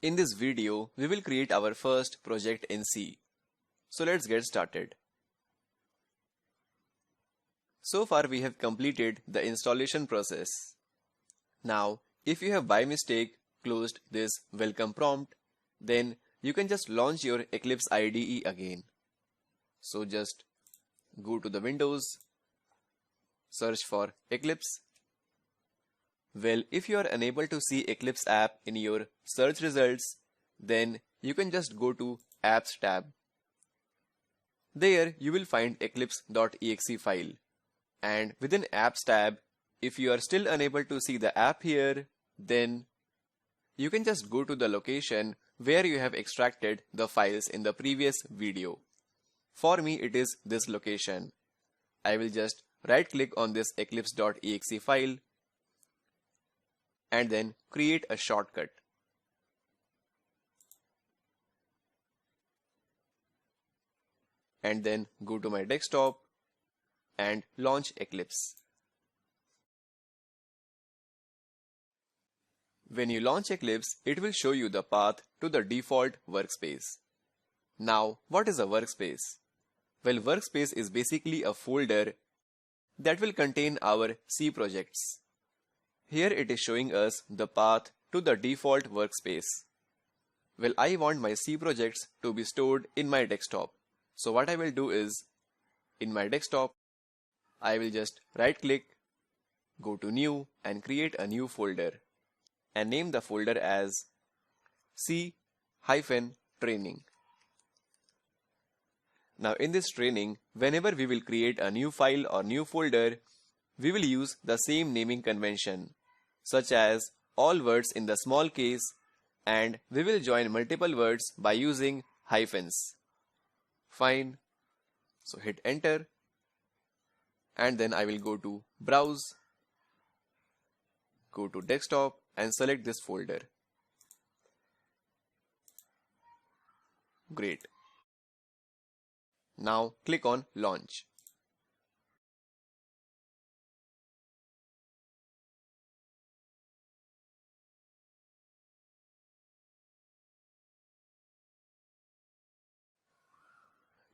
In this video, we will create our first project in C. So let's get started. So far we have completed the installation process. Now, if you have by mistake closed this welcome prompt, then you can just launch your Eclipse IDE again. So just go to the Windows, search for Eclipse. Well, if you are unable to see Eclipse app in your search results, then you can just go to Apps tab. There you will find eclipse.exe file. And within Apps tab, if you are still unable to see the app here, then you can just go to the location where you have extracted the files in the previous video. For me, it is this location. I will just right click on this eclipse.exe file and then create a shortcut. And then go to my desktop and launch Eclipse. When you launch Eclipse, it will show you the path to the default workspace. Now, what is a workspace? Well, workspace is basically a folder that will contain our C projects. Here it is showing us the path to the default workspace. Well, I want my C projects to be stored in my desktop. So what I will do is, in my desktop, I will just right click, go to new and create a new folder and name the folder as C-training. Now in this training, whenever we will create a new file or new folder, we will use the same naming convention, such as all words in the small case, and we will join multiple words by using hyphens. Fine. So hit enter, and then I will go to browse, go to desktop and select this folder. Great. Now click on launch.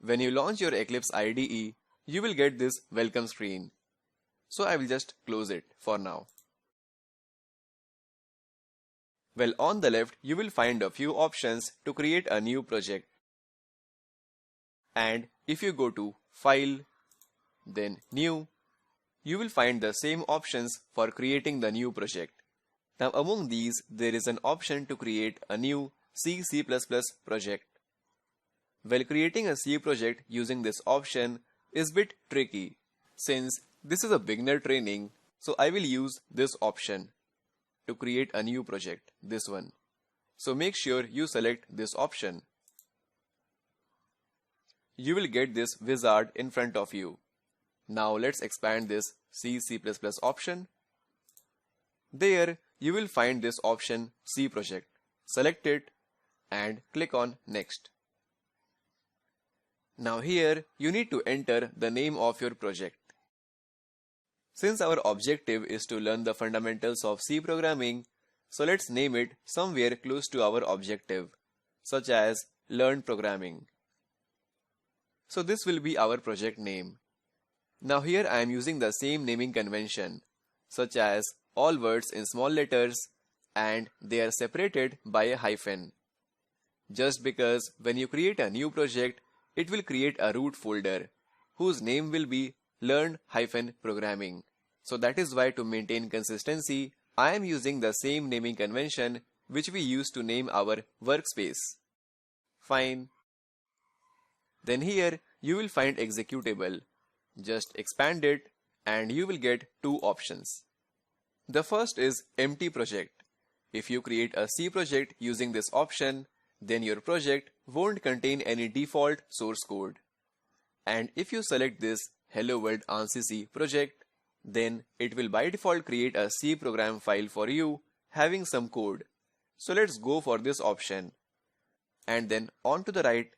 When you launch your Eclipse IDE, you will get this welcome screen. So I will just close it for now. Well, on the left, you will find a few options to create a new project. And if you go to File, then New, you will find the same options for creating the new project. Now among these, there is an option to create a new C++ project. Well, creating a C project using this option is a bit tricky. Since this is a beginner training, so I will use this option to create a new project, this one. So make sure you select this option. You will get this wizard in front of you. Now let's expand this C++ option. There you will find this option C project. Select it and click on next. Now here you need to enter the name of your project. Since our objective is to learn the fundamentals of C programming, so let's name it somewhere close to our objective, such as Learn Programming. So this will be our project name. Now here I am using the same naming convention, such as all words in small letters, and they are separated by a hyphen. Just because when you create a new project, it will create a root folder whose name will be learn-programming. So that is why, to maintain consistency, I am using the same naming convention which we use to name our workspace. Fine. Then here you will find executable. Just expand it and you will get two options. The first is empty project. If you create a C project using this option, then your project won't contain any default source code. And if you select this Hello World ANSI C project, then it will by default create a C program file for you having some code. So let's go for this option. And then on to the right,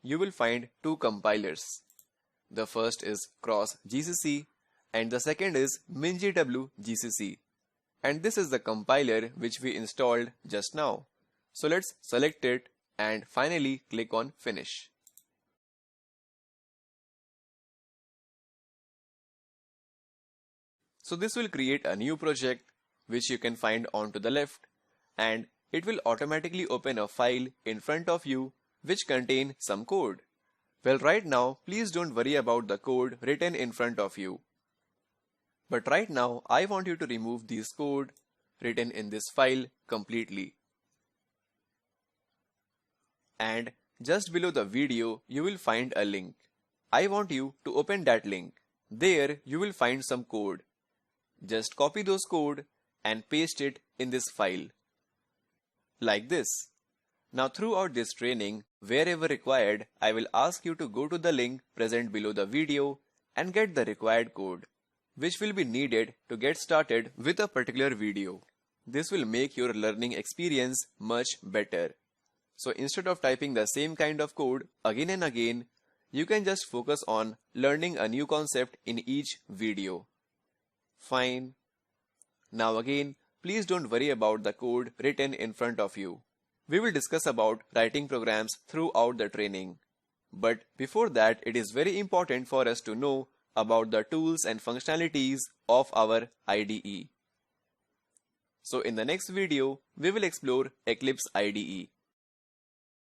you will find two compilers. The first is Cross GCC and the second is MinGW GCC. And this is the compiler which we installed just now. So let's select it and finally click on Finish. So this will create a new project which you can find on to the left, and it will automatically open a file in front of you which contain some code. Well, right now, please don't worry about the code written in front of you. But right now, I want you to remove this code written in this file completely. And just below the video, you will find a link. I want you to open that link. There, you will find some code. Just copy those code and paste it in this file. Like this. Now throughout this training, wherever required, I will ask you to go to the link present below the video and get the required code, which will be needed to get started with a particular video. This will make your learning experience much better. So instead of typing the same kind of code again and again, you can just focus on learning a new concept in each video. Fine. Now again, please don't worry about the code written in front of you. We will discuss about writing programs throughout the training. But before that, it is very important for us to know about the tools and functionalities of our IDE. So in the next video, we will explore Eclipse IDE.